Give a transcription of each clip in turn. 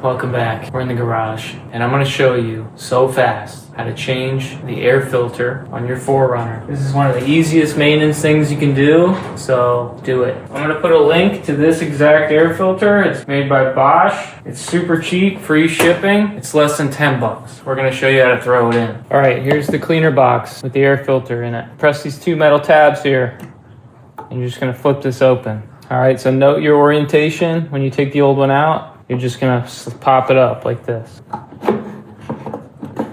Welcome back. We're in the garage and I'm going to show you so fast how to change the air filter on your 4Runner. This is one of the easiest maintenance things you can do, so do it. I'm going to put a link to this exact air filter. It's made by Bosch. It's super cheap, free shipping. It's less than 10 bucks. We're going to show you how to throw it in. All right, here's the cleaner box with the air filter in it. Press these two metal tabs here and you're just going to flip this open. All right, so note your orientation. When you take the old one out, you're just going to pop it up like this.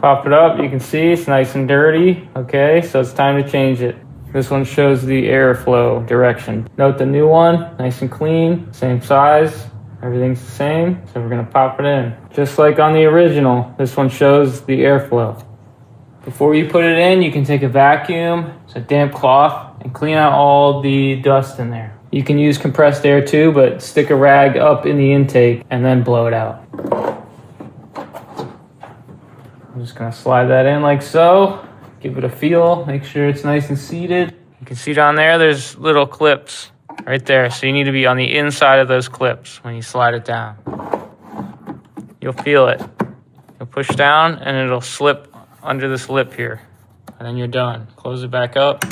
Pop it up, you can see it's nice and dirty. Okay, so it's time to change it. This one shows the airflow direction. Note the new one, nice and clean, same size, everything's the same. So we're gonna pop it in. Just like on the original, this one shows the airflow. Before you put it in, you can take a vacuum, it's a damp cloth, and clean out all the dust in there. You can use compressed air too, but stick a rag up in the intake and then blow it out. I'm just gonna slide that in like so. Give it a feel, make sure it's nice and seated. You can see down there, there's little clips right there. So you need to be on the inside of those clips when you slide it down. You'll feel it. You'll push down and it'll slip under this lip here. And then you're done. Close it back up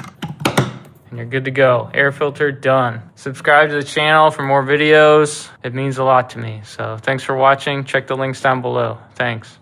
and you're good to go. Air filter done. Subscribe to the channel for more videos. It means a lot to me. So thanks for watching. Check the links down below. Thanks.